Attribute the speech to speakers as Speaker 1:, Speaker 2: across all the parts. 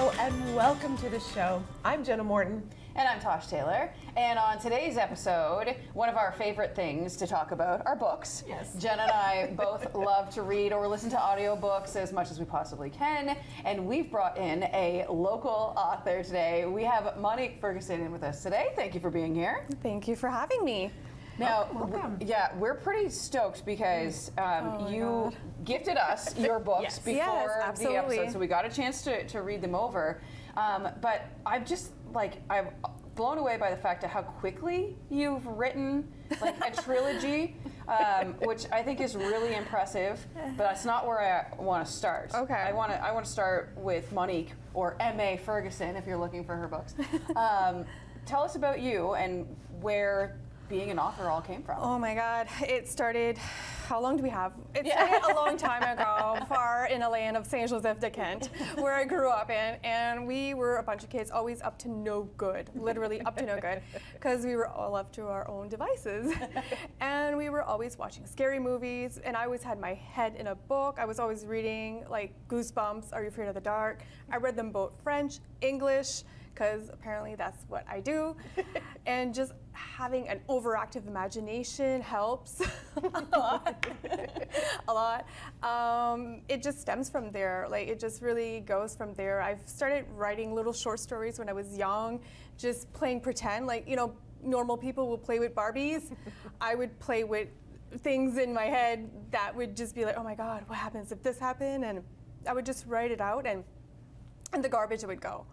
Speaker 1: Hello and welcome to the show. I'm Jenna Morton.
Speaker 2: And I'm Tosh Taylor. And on today's episode, one of our favorite things to talk about are books.
Speaker 1: Yes.
Speaker 2: Jenna and I both love to read or listen to audiobooks as much as we possibly can. And we've brought in a local author today. We have Monique Ferguson in with us today. Thank you for being here.
Speaker 3: Thank you for having me.
Speaker 2: Now,
Speaker 1: welcome.
Speaker 2: we're pretty stoked because you gifted us your books
Speaker 1: Yes.
Speaker 2: before
Speaker 3: Yes,
Speaker 2: the
Speaker 3: absolutely.
Speaker 2: episode, so we got a chance to read them over. But I'm blown away by the fact of how quickly you've written like a trilogy, which I think is really impressive. But that's not where I want to start.
Speaker 3: Okay.
Speaker 2: I want to start with Monique, or M.A. Ferguson, if you're looking for her books. Tell us about you and where being an author all came from.
Speaker 3: Oh my God, it started, how long do we have? It started a long time ago, far in a land of Saint Joseph de Kent, where I grew up in, and we were a bunch of kids always up to no good, literally up to no good, because we were all up to our own devices. And we were always watching scary movies, and I always had my head in a book. I was always reading like Goosebumps, Are You Afraid of the Dark? I read them both French, English, because apparently that's what I do. And just having an overactive imagination helps a lot. It just stems from there. Like, it just really goes from there. I've started writing little short stories when I was young, just playing pretend. Like, you know, normal people will play with Barbies. I would play with things in my head that would just be like, oh my God, what happens if this happened? And I would just write it out, and the garbage would go.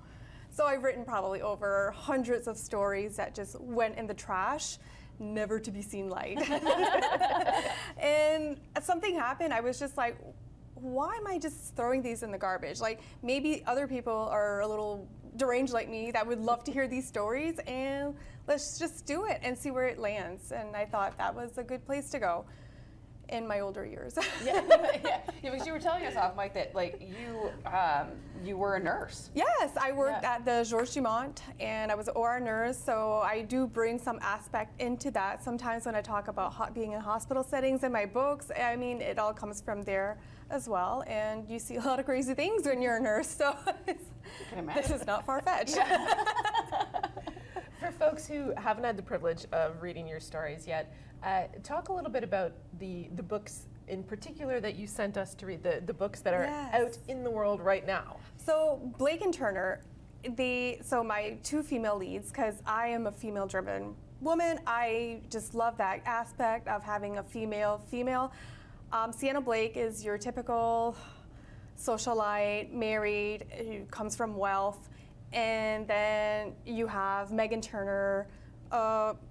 Speaker 3: So I've written probably over hundreds of stories that just went in the trash, never to be seen light. And something happened. I was just like, why am I just throwing these in the garbage? Like, maybe other people are a little deranged like me that would love to hear these stories, and let's just do it and see where it lands. And I thought that was a good place to go in my older years.
Speaker 2: Yeah, because you were telling us off mic that like you were a nurse.
Speaker 3: Yes, I worked at the Georges Dumont, and I was an OR nurse, so I do bring some aspect into that. Sometimes when I talk about being in hospital settings in my books, I mean, it all comes from there as well, and you see a lot of crazy things when you're a nurse, so this is not far-fetched.
Speaker 1: For folks who haven't had the privilege of reading your stories yet, talk a little bit about the books in particular that you sent us to read, the books that are out in the world right now.
Speaker 3: So Blake and Turner, so my two female leads, because I am a female-driven woman, I just love that aspect of having a female. Sienna Blake is your typical socialite, married, who comes from wealth. And then you have Megan Turner,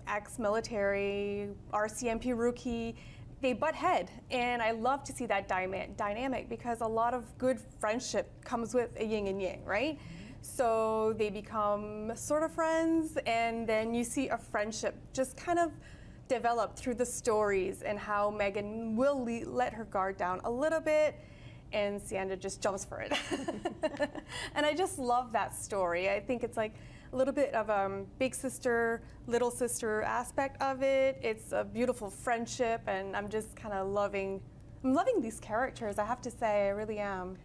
Speaker 3: ex-military, RCMP rookie. They butt head, and I love to see that dynamic because a lot of good friendship comes with a yin and yang, right? Mm-hmm. So they become sort of friends, and then you see a friendship just kind of develop through the stories and how Megan will let her guard down a little bit, and Sienna just jumps for it. And I just love that story. I think it's like a little bit of big sister, little sister aspect of it. It's a beautiful friendship, and I'm just kind of loving these characters, I have to say, I really am.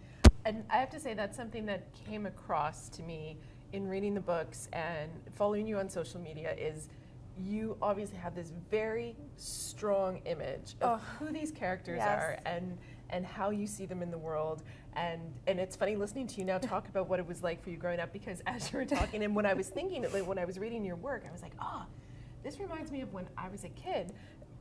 Speaker 1: And I have to say that's something that came across to me in reading the books and following you on social media is you obviously have this very strong image of who these characters are and how you see them in the world. And it's funny listening to you now talk about what it was like for you growing up, because as you were talking and when I was thinking, when I was reading your work, I was like, this reminds me of when I was a kid.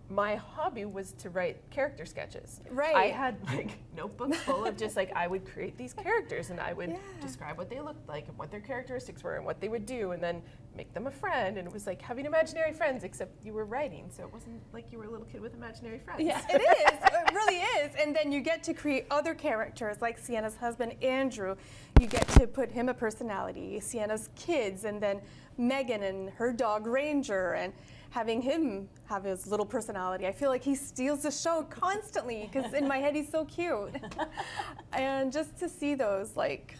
Speaker 1: My hobby was to write character sketches.
Speaker 3: Right.
Speaker 1: I had like notebooks full of just like, I would create these characters and I would describe what they looked like and what their characteristics were and what they would do and then make them a friend. And it was like having imaginary friends, except you were writing. So it wasn't like you were a little kid with imaginary friends.
Speaker 3: Yeah, it is. It really is. And then you get to create other characters like Sienna's husband, Andrew. You get to put him a personality, Sienna's kids, and then Megan and her dog Ranger, and having him have his little personality. I feel like he steals the show constantly because in my head he's so cute. And just to see those like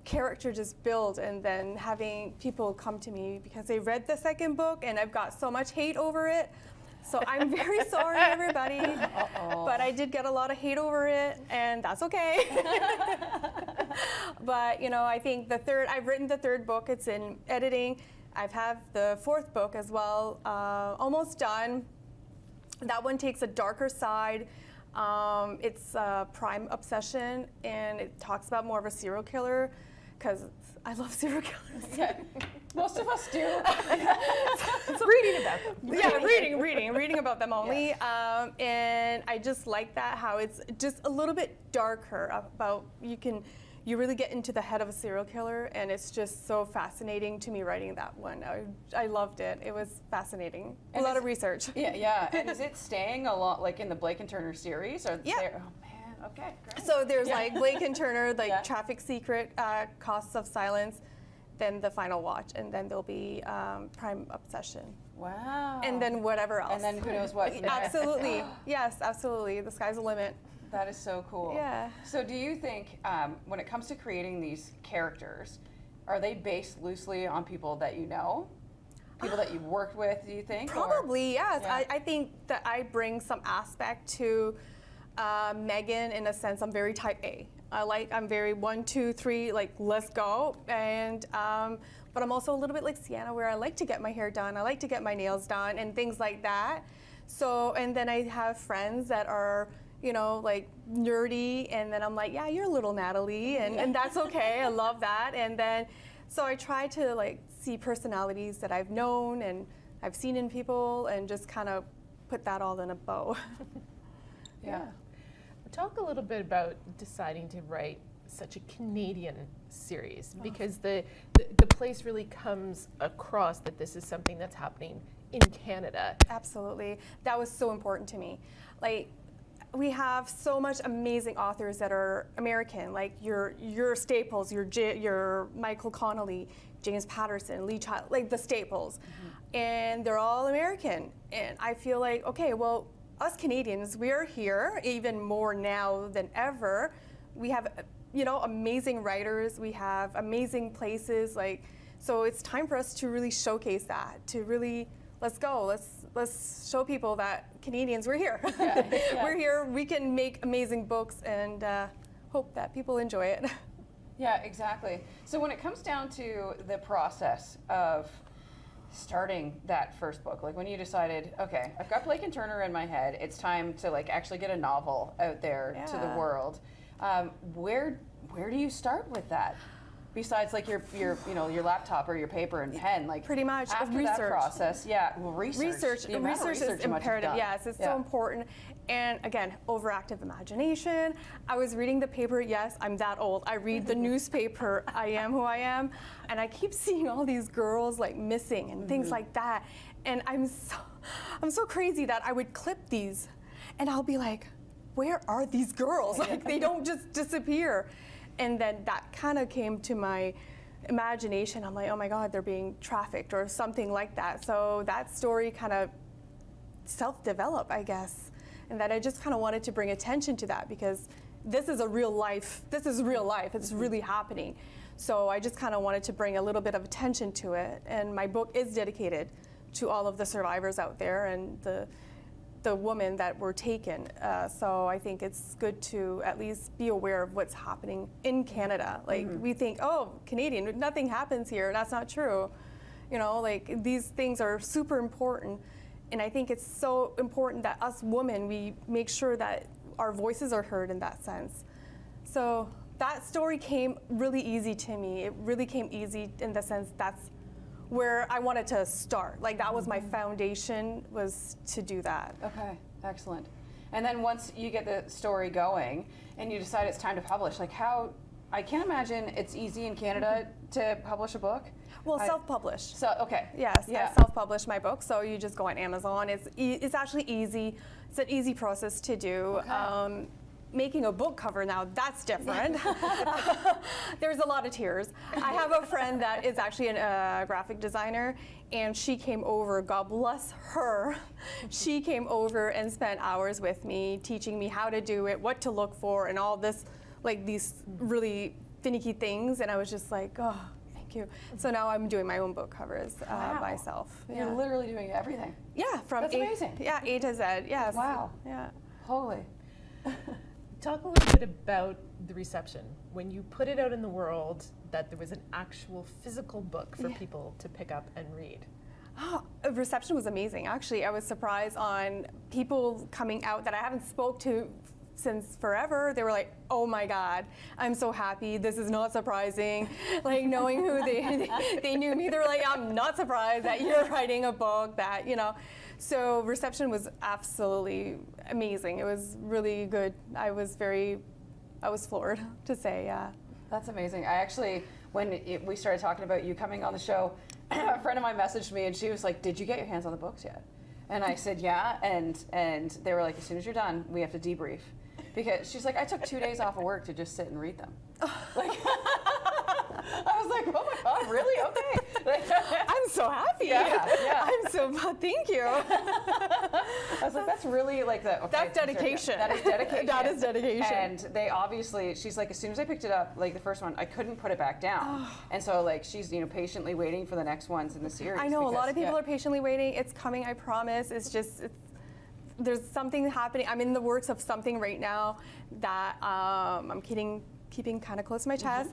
Speaker 3: character just build, and then having people come to me because they read the second book and I've got so much hate over it. So I'm very sorry, everybody. But I did get a lot of hate over it, and that's okay. But I think I've written the third book. It's in editing. I've had the fourth book as well, almost done. That one takes a darker side. It's Prime Obsession, and it talks about more of a serial killer, because I love serial killers.
Speaker 2: Yeah. Most of us do.
Speaker 1: Reading about them.
Speaker 3: Yeah, reading about them only.
Speaker 2: Yeah.
Speaker 3: And I just like that, how it's just a little bit darker about, you really get into the head of a serial killer, and it's just so fascinating to me writing that one. I loved it. It was fascinating. A lot of research.
Speaker 2: Yeah. And is it staying a lot like in the Blake and Turner series? Or
Speaker 3: Yeah.
Speaker 2: Oh man, okay, great.
Speaker 3: So there's like Blake and Turner, like
Speaker 2: Yeah.
Speaker 3: Traffic Secret, Costs of Silence, then The Final Watch, and then there'll be Prime Obsession.
Speaker 2: Wow.
Speaker 3: And then whatever else.
Speaker 2: And then who knows what?
Speaker 3: Absolutely. Yes, absolutely. The sky's the limit.
Speaker 2: That is so cool.
Speaker 3: Yeah.
Speaker 2: So do you think when it comes to creating these characters, are they based loosely on people that you know? People that you've worked with, do you think?
Speaker 3: Probably, yes.
Speaker 2: Yeah.
Speaker 3: I think that I bring some aspect to Megan in a sense. I'm very type A. I'm very 1, 2, 3, like let's go. And but I'm also a little bit like Sienna, where I like to get my hair done, I like to get my nails done, and things like that. So, and then I have friends that are, like nerdy, and then I'm like, yeah, you're a little Natalie, and that's okay. I love that. And then, so I try to like see personalities that I've known and I've seen in people, and just kind of put that all in a bow.
Speaker 2: Yeah.
Speaker 1: Talk a little bit about deciding to write such a Canadian series, because the place really comes across that this is something that's happening in Canada.
Speaker 3: Absolutely. That was so important to me. Like, we have so much amazing authors that are American, like your staples, your Michael Connolly, James Patterson, Lee Child, like the staples. And they're all American. And I feel like, okay, well, us Canadians, we are here even more now than ever. We have, amazing writers. We have amazing places. So it's time for us to really showcase that. To really, let's go. Let's show people that Canadians, we're here.
Speaker 2: Yeah.
Speaker 3: We're here. We can make amazing books, and hope that people enjoy it.
Speaker 2: Yeah, exactly. So when it comes down to the process of starting that first book, like when you decided, okay, I've got Blake and Turner in my head, it's time to like actually get a novel out there to the world. Where do you start with that? Besides like your laptop or your paper and pen, like
Speaker 3: pretty much
Speaker 2: after
Speaker 3: research.
Speaker 2: That process, research. The amount of
Speaker 3: Research is
Speaker 2: you must have
Speaker 3: imperative.
Speaker 2: done.
Speaker 3: Yes, it's so important. And again, overactive imagination. I was reading the paper. Yes, I'm that old. I read the newspaper. I am who I am, and I keep seeing all these girls like missing and things like that. And I'm so crazy that I would clip these, and I'll be like, where are these girls? Like they don't just disappear. And then that kind of came to my imagination. I'm like, oh my God, they're being trafficked or something like that. So that story kind of self-developed, I guess. And that I just kind of wanted to bring attention to that, because this is real life. It's really happening. So I just kind of wanted to bring a little bit of attention to it. And my book is dedicated to all of the survivors out there and the women that were taken. So I think it's good to at least be aware of what's happening in Canada. Like we think, oh, Canadian, nothing happens here. That's not true. Like these things are super important. And I think it's so important that us women, we make sure that our voices are heard in that sense. So that story came really easy to me. It really came easy in the sense that's where I wanted to start. Like that was my foundation, was to do that.
Speaker 2: Okay, excellent. And then once you get the story going and you decide it's time to publish, like I can't imagine it's easy in Canada to publish a book.
Speaker 3: Well, self-published.
Speaker 2: So, okay.
Speaker 3: Yes,
Speaker 2: Yeah.
Speaker 3: I self-published my book, so you just go on Amazon. It's actually easy. It's an easy process to do.
Speaker 2: Okay.
Speaker 3: Making a book cover now, that's different. There's a lot of tears. I have a friend that is actually a graphic designer, and she came over, God bless her. She came over and spent hours with me, teaching me how to do it, what to look for, and all this, like these really finicky things. And I was just like, oh, thank Thank you. So now I'm doing my own book covers myself.
Speaker 2: You're literally doing everything.
Speaker 3: Yeah, from
Speaker 2: That's amazing.
Speaker 3: A to Z. Yes.
Speaker 2: Wow.
Speaker 3: Yeah.
Speaker 2: Holy.
Speaker 1: Talk a little bit about the reception. When you put it out in the world, that there was an actual physical book for people to pick up and read.
Speaker 3: Oh, the reception was amazing. Actually, I was surprised on people coming out that I haven't spoke to since forever. They were like, "Oh my God, I'm so happy. This is not surprising." Like knowing who they knew me. They were like, "I'm not surprised that you're writing a book." That So reception was absolutely amazing. It was really good. I was floored to say, yeah.
Speaker 2: That's amazing. I actually, when we started talking about you coming on the show, a friend of mine messaged me and she was like, "Did you get your hands on the books yet?" And I said, "Yeah." And they were like, "As soon as you're done, we have to debrief." Because she's like, "I took 2 days off of work to just sit and read them." Like, I was like, "Oh my God, really? Okay."
Speaker 3: I'm so happy.
Speaker 2: Yeah.
Speaker 3: I'm so, thank you.
Speaker 2: I was like, "That's really like the." Okay,
Speaker 3: That's dedication.
Speaker 2: That is dedication.
Speaker 3: That is dedication.
Speaker 2: And they obviously, she's like, as soon as I picked it up, like the first one, I couldn't put it back down. And so like she's patiently waiting for the next ones in the series.
Speaker 3: I know a lot of people are patiently waiting. It's coming, I promise. There's something happening. I'm in the works of something right now that I'm keeping kind of close to my chest,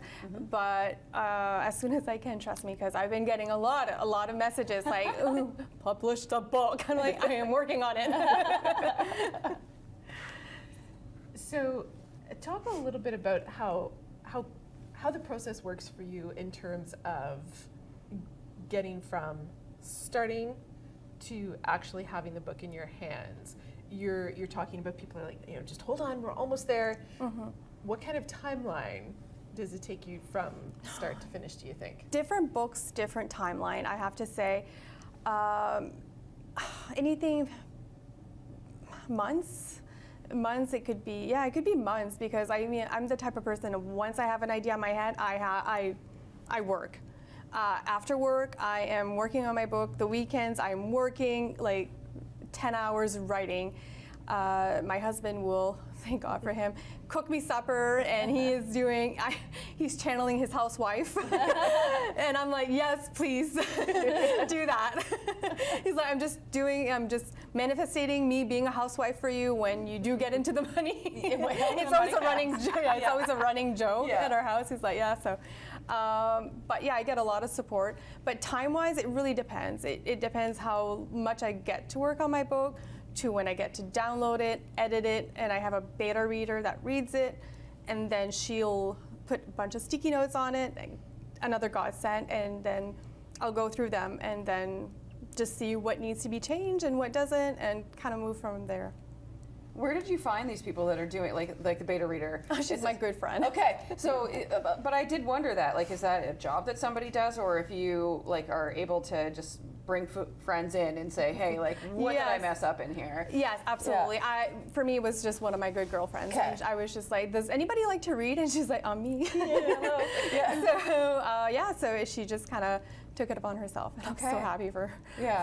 Speaker 3: but as soon as I can, trust me, because I've been getting a lot of messages like, "Ooh, publish the book." I'm like, I am working on it.
Speaker 1: So, talk a little bit about how the process works for you in terms of getting from starting to actually having the book in your hands. You're talking about people are like, just hold on, we're almost there. What kind of timeline does it take you from start to finish, do you think?
Speaker 3: Different books, different timeline, I have to say. Anything, months, it could be months, because I'm the type of person, once I have an idea in my head, I work. After work, I am working on my book. The weekends, I'm working like 10 hours writing. My husband will, thank God for him, cook me supper, and he's channeling his housewife. And I'm like, "Yes, please do that." He's like, I'm just manifesting me being a housewife for you when you do get into the money. It's always a running joke at our house. He's like, "Yeah," so. But yeah, I get a lot of support. But time-wise, it really depends. It depends how much I get to work on my book, to when I get to download it, edit it, and I have a beta reader that reads it, and then she'll put a bunch of sticky notes on it, another godsend, and then I'll go through them and then just see what needs to be changed and what doesn't, and kind of move from there.
Speaker 2: Where did you find these people that are doing like the beta reader?
Speaker 3: She's my good friend.
Speaker 2: Okay, so but I did wonder that, like, is that a job that somebody does, or if you are able to just bring friends in and say, "Hey, what did I mess up in here?"
Speaker 3: Yes, absolutely. Yeah. For me, it was just one of my good girlfriends.
Speaker 2: Okay.
Speaker 3: I was just like, "Does anybody like to read?" And she's like, "Me." So she just kind of took it upon herself. And I'm so happy for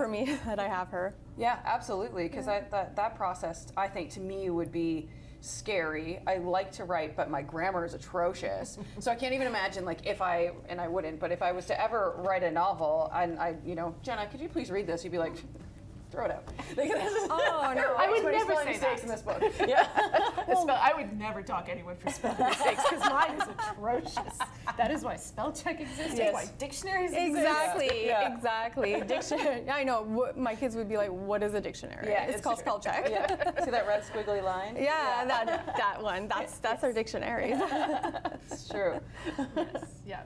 Speaker 3: me that I have her.
Speaker 2: Yeah, absolutely. Because that process, I think, to me would be scary. I like to write, but my grammar is atrocious. So I can't even imagine if I was to ever write a novel, and Jenna, could you please read this? You'd be like, throw it out.
Speaker 3: Oh no,
Speaker 1: I would never say
Speaker 2: mistakes
Speaker 1: that
Speaker 2: in this book. Yeah.
Speaker 1: I would never talk anyone for spelling mistakes, because mine is atrocious. That is why spell check exists.
Speaker 3: Yes.
Speaker 1: Why dictionaries exist.
Speaker 3: Exactly. Dictionary. I know. My kids would be like, "What is a dictionary?"
Speaker 2: Yeah,
Speaker 3: it's called spell check.
Speaker 2: Yeah. See that red squiggly line?
Speaker 3: Yeah, that one. That's our dictionaries.
Speaker 2: It's true.
Speaker 1: Yes.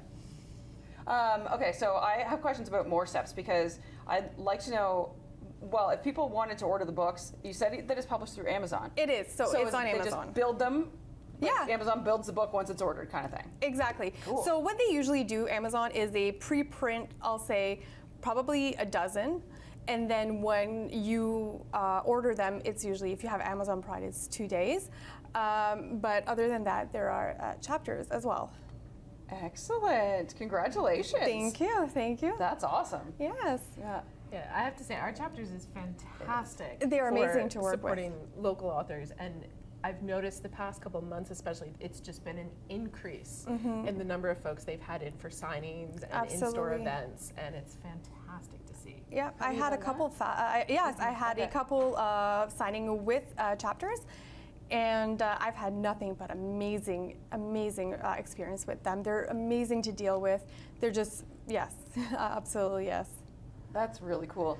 Speaker 1: Yeah.
Speaker 2: Okay, so I have questions about more steps, because I'd like to know. Well, if people wanted to order the books, you said that it's published through Amazon.
Speaker 3: It is. So it's on
Speaker 2: they
Speaker 3: Amazon.
Speaker 2: Just build them.
Speaker 3: Yeah.
Speaker 2: Amazon builds the book once it's ordered, kind of thing.
Speaker 3: Exactly.
Speaker 2: Cool.
Speaker 3: So what they usually do, Amazon, is they pre-print, I'll say, probably a dozen. And then when you order them, it's usually, if you have Amazon Prime, it's 2 days. But other than that, there are chapters as well.
Speaker 2: Excellent. Congratulations.
Speaker 3: Thank you. Thank you.
Speaker 2: That's awesome.
Speaker 3: Yes.
Speaker 2: Yeah.
Speaker 1: Yeah, I have to say, our chapters is fantastic.
Speaker 3: They're
Speaker 1: for
Speaker 3: amazing to work with.
Speaker 1: supporting local authors, and I've noticed the past couple of months especially, it's just been an increase in the number of folks they've had in for signings and in-store
Speaker 3: Absolutely.
Speaker 1: events, and it's fantastic to see.
Speaker 3: Yeah, I
Speaker 2: you
Speaker 3: had a
Speaker 2: done
Speaker 3: couple. Yes, I had a couple signing with chapters, and I've had nothing but amazing experience with them. They're amazing to deal with. They're just yes, absolutely yes.
Speaker 2: That's really cool.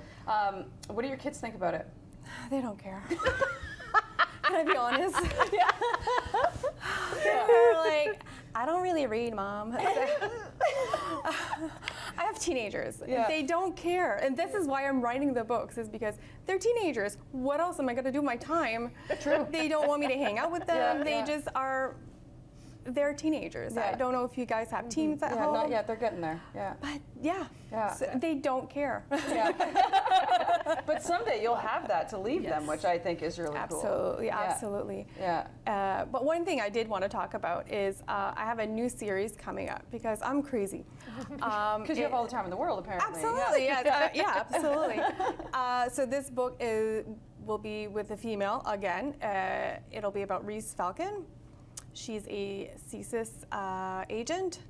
Speaker 2: What do your kids think about it?
Speaker 3: They don't care. Can I be honest? Yeah. They're like, I don't really read, Mom. I have teenagers.
Speaker 2: Yeah.
Speaker 3: They don't care. And this is why I'm writing the books, is because they're teenagers. What else am I going to do with my time?
Speaker 2: True.
Speaker 3: They don't want me to hang out with them.
Speaker 2: Yeah,
Speaker 3: they
Speaker 2: yeah.
Speaker 3: just are, they're teenagers.
Speaker 2: Yeah.
Speaker 3: I don't know if you guys have teens at
Speaker 2: Yeah,
Speaker 3: home.
Speaker 2: not yet. They're getting there. Yeah.
Speaker 3: But yeah,
Speaker 2: Yeah.
Speaker 3: so they don't care.
Speaker 2: Yeah. But someday you'll have that to leave them, which I think is really cool.
Speaker 3: Absolutely,
Speaker 2: Yeah.
Speaker 3: absolutely.
Speaker 2: Yeah.
Speaker 3: But one thing I did want to talk about is I have a new series coming up because I'm crazy.
Speaker 2: Because you have all the time in the world, apparently.
Speaker 3: Absolutely, yeah, absolutely. So this book will be with a female again. It'll be about Reese Falcon. She's a CSIS agent.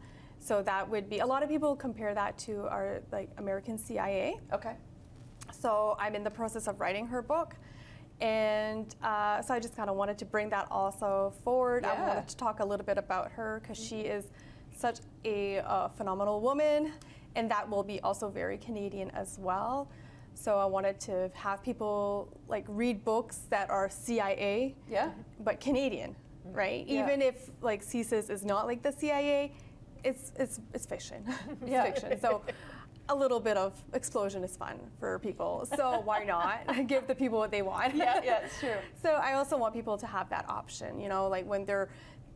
Speaker 3: So that would be, a lot of people compare that to our American CIA.
Speaker 2: Okay.
Speaker 3: So I'm in the process of writing her book. And so I just kind of wanted to bring that also forward. I
Speaker 2: Yeah.
Speaker 3: wanted to talk a little bit about her because she is such a phenomenal woman. And that will be also very Canadian as well. So I wanted to have people read books that are CIA,
Speaker 2: Yeah.
Speaker 3: but Canadian, right?
Speaker 2: Yeah.
Speaker 3: Even if CSIS is not like the CIA, it's fiction. It's
Speaker 2: Yeah.
Speaker 3: fiction. So a little bit of explosion is fun for people. So why not give the people what they want?
Speaker 2: Yeah, it's true.
Speaker 3: So I also want people to have that option, when they're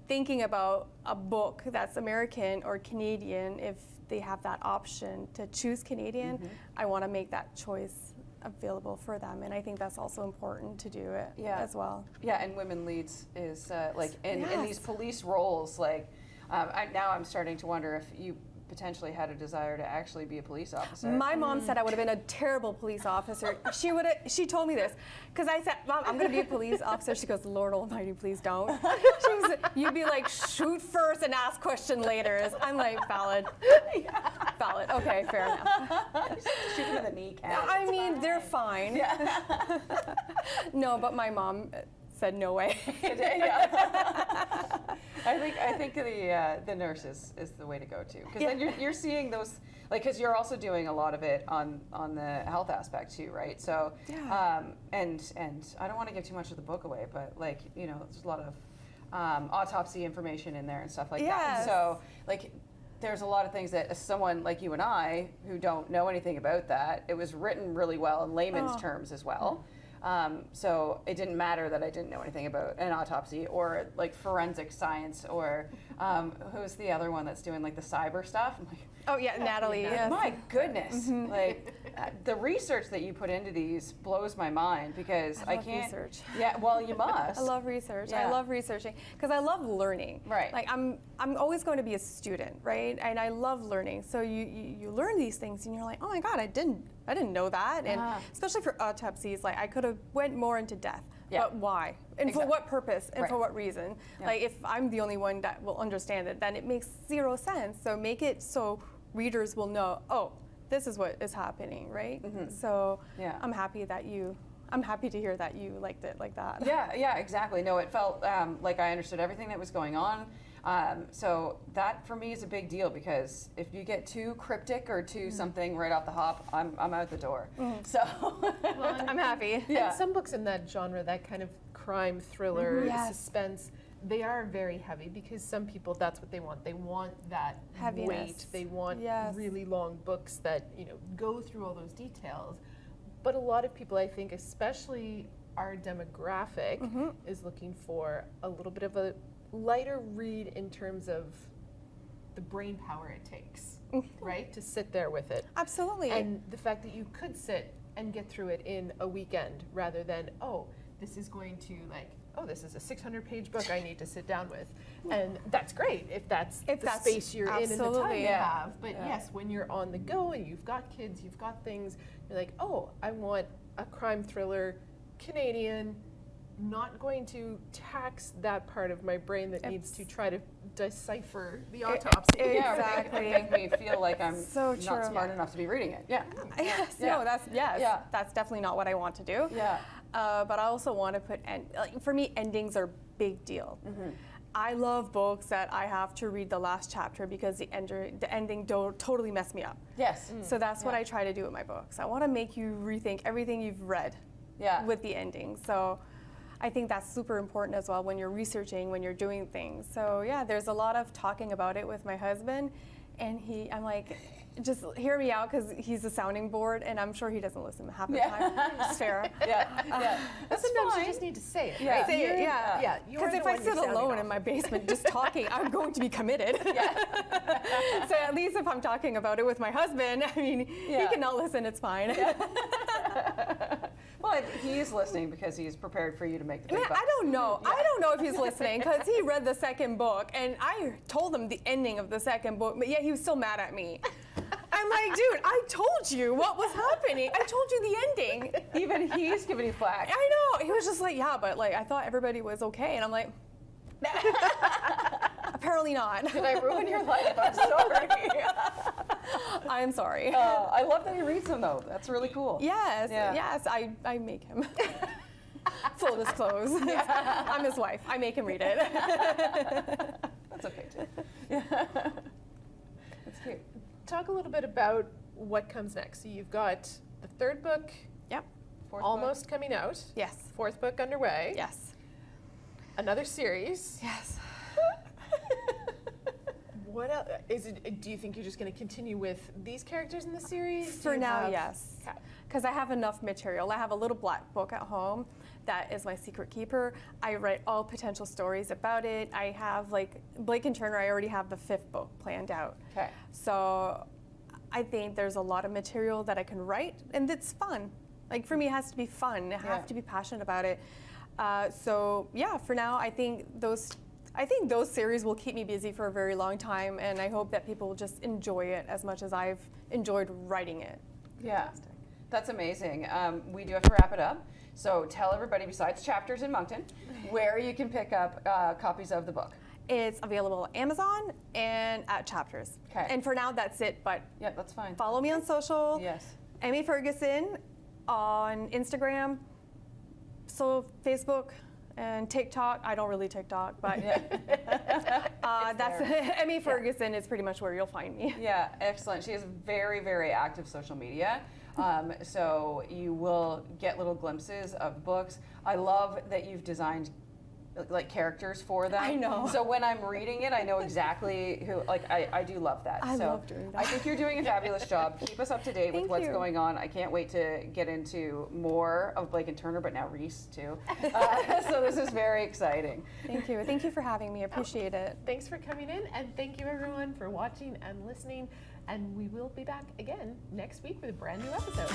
Speaker 3: thinking about a book that's American or Canadian, if they have that option to choose Canadian, I want to make that choice available for them. And I think that's also important to do it as well.
Speaker 2: Yeah, and women leads is in these
Speaker 3: Yes.
Speaker 2: police roles, now I'm starting to wonder if you potentially had a desire to actually be a police officer.
Speaker 3: My mom said I would have been a terrible police officer. She told me this because I said, Mom, I'm going to be a police officer. She goes, Lord Almighty, please don't. She said, you'd be like, shoot first and ask question later. I'm like, valid. Valid. Okay, fair enough.
Speaker 2: Shoot them in the kneecap.
Speaker 3: I mean, they're fine.
Speaker 2: Yeah.
Speaker 3: No, but my mom said no way.
Speaker 2: I think the nurses is the way to go too, because then you're seeing those, because you're also doing a lot of it on the health aspect too, right? So and I don't want to give too much of the book away, but there's a lot of autopsy information in there and stuff like that. So there's a lot of things that someone like you and I who don't know anything about that, it was written really well in layman's terms as well. So it didn't matter that I didn't know anything about an autopsy or forensic science or who's the other one that's doing the cyber stuff? I'm like,
Speaker 3: Oh yeah, Natalie. Yes.
Speaker 2: my goodness, the research that you put into these blows my mind because I
Speaker 3: love
Speaker 2: can't.
Speaker 3: research.
Speaker 2: Yeah, well, you must.
Speaker 3: I love research.
Speaker 2: Yeah.
Speaker 3: I love researching because I love learning.
Speaker 2: Right.
Speaker 3: I'm always going to be a student, right? And I love learning. So you learn these things and you're like, oh my God, I didn't know that. And especially for autopsies, I could have went more into depth.
Speaker 2: Yeah.
Speaker 3: But why? And for what purpose? And for what reason?
Speaker 2: Yeah.
Speaker 3: If I'm the only one that will understand it, then it makes zero sense. So make it so readers will know, oh, this is what is happening, right? So I'm happy to hear that you liked it like that.
Speaker 2: Yeah, exactly. No, it felt like I understood everything that was going on. So that for me is a big deal because if you get too cryptic or too something right off the hop, I'm out the door. So
Speaker 3: I'm happy.
Speaker 2: Yeah.
Speaker 1: And some books in that genre, that kind of crime thriller,
Speaker 3: Yes.
Speaker 1: suspense, they are very heavy because some people, that's what they want. They want that
Speaker 3: Heaviness.
Speaker 1: weight. They want
Speaker 3: Yes.
Speaker 1: really long books that, go through all those details. But a lot of people, I think, especially our demographic, is looking for a little bit of a lighter read in terms of the brain power it takes, right? To sit there with it.
Speaker 3: Absolutely.
Speaker 1: And the fact that you could sit and get through it in a weekend rather than, this is going to this is a 600-page book I need to sit down with. And that's great if that's the space you're in and the time
Speaker 3: absolutely.
Speaker 1: you have. But yes, when you're on the go and you've got kids, you've got things, you're like, I want a crime thriller, Canadian, not going to tax that part of my brain that needs to try to decipher the autopsy.
Speaker 3: Exactly.
Speaker 2: Make me feel like I'm
Speaker 3: So
Speaker 2: not
Speaker 3: true.
Speaker 2: smart enough to be reading it. Yeah.
Speaker 3: Yes,
Speaker 2: Yeah.
Speaker 3: no, that's
Speaker 2: Yeah.
Speaker 3: that's definitely not what I want to do.
Speaker 2: Yeah.
Speaker 3: But I also want to put like for me, endings are a big deal.
Speaker 2: Mm-hmm.
Speaker 3: I love books that I have to read the last chapter because the ending totally messed me up.
Speaker 2: Yes.
Speaker 3: So that's what
Speaker 2: Yeah.
Speaker 3: I try to do with my books. I want to make you rethink everything you've read
Speaker 2: Yeah.
Speaker 3: with the ending. So I think that's super important as well when you're researching, when you're doing things. So yeah, there's a lot of talking about it with my husband, and I'm like, just hear me out because he's a sounding board, and I'm sure he doesn't listen half the time. It's fair.
Speaker 2: Yeah. Yeah. That's
Speaker 1: Sometimes
Speaker 2: fine.
Speaker 1: you just need to say it,
Speaker 2: Yeah.
Speaker 1: right?
Speaker 3: Say it,
Speaker 1: You're-
Speaker 3: yeah.
Speaker 1: Yeah. you're
Speaker 3: Because
Speaker 1: the
Speaker 3: if I
Speaker 1: one you're
Speaker 3: sit
Speaker 1: sounding
Speaker 3: alone
Speaker 1: off.
Speaker 3: in my basement just talking, I'm going to be committed. So at least if I'm talking about it with my husband, I mean,
Speaker 2: Yeah.
Speaker 3: he cannot listen, it's fine.
Speaker 2: Well, he's listening because he's prepared for you to make the big
Speaker 3: Man,
Speaker 2: bucks.
Speaker 3: I don't know. I don't know if he's listening because he read the second book and I told him the ending of the second book, but yet he was still mad at me. I'm like, dude, I told you what was happening. I told you the ending.
Speaker 2: Even he's giving you flack.
Speaker 3: I know. He was just like, yeah, but like I thought everybody was okay, and I'm like, apparently not.
Speaker 2: Did I ruin your life? I'm sorry.
Speaker 3: I'm sorry.
Speaker 2: I love that he reads them though. That's really cool.
Speaker 3: Yes,
Speaker 2: Yeah.
Speaker 3: yes, I make him. Full disclose. I'm his wife. I make him read it.
Speaker 2: That's okay too. Yeah. That's cute.
Speaker 1: Talk a little bit about what comes next. So you've got the third book
Speaker 3: Yep.
Speaker 2: Fourth
Speaker 1: almost coming out,
Speaker 3: Yes.
Speaker 1: fourth book underway,
Speaker 3: Yes.
Speaker 1: another series.
Speaker 3: Yes.
Speaker 1: What else? Do you think you're just going to continue with these characters in the series? Do
Speaker 3: For
Speaker 1: you
Speaker 3: now,
Speaker 1: have-
Speaker 3: yes.
Speaker 1: Okay.
Speaker 3: Because I have enough material. I have a little black book at home that is my secret keeper. I write all potential stories about it. I have like Blake and Turner, I already have the 5th book planned out.
Speaker 2: Okay.
Speaker 3: So I think there's a lot of material that I can write, and it's fun. Like for me, it has to be fun. I have to be passionate about it. So yeah, for now, I think those series will keep me busy for a very long time, and I hope that people will just enjoy it as much as I've enjoyed writing it.
Speaker 2: Yeah. That's amazing. We do have to wrap it up. So tell everybody, besides Chapters in Moncton, where you can pick up copies of the book.
Speaker 3: It's available on Amazon and at Chapters.
Speaker 2: Okay.
Speaker 3: And for now, that's it. But
Speaker 2: Yeah, that's fine.
Speaker 3: follow me on social.
Speaker 2: Yes.
Speaker 3: Monique Ferguson on Instagram, so Facebook, and TikTok. I don't really TikTok, but that's Monique Ferguson is pretty much where you'll find me.
Speaker 2: Yeah, excellent. She has very, very active social media. So you will get little glimpses of books. I love that you've designed like characters for them.
Speaker 3: I know.
Speaker 2: So when I'm reading it, I know exactly who, like I do love that.
Speaker 3: I
Speaker 2: so
Speaker 3: love doing that.
Speaker 2: I think you're doing a fabulous job. Keep us up to date with
Speaker 3: Thank
Speaker 2: what's
Speaker 3: you.
Speaker 2: going on. I can't wait to get into more of Blake and Turner, but now Reese too. So this is very exciting.
Speaker 3: Thank you. Thank you for having me. I appreciate it.
Speaker 1: Thanks for coming in, and thank you everyone for watching and listening. And we will be back again next week with a brand new episode.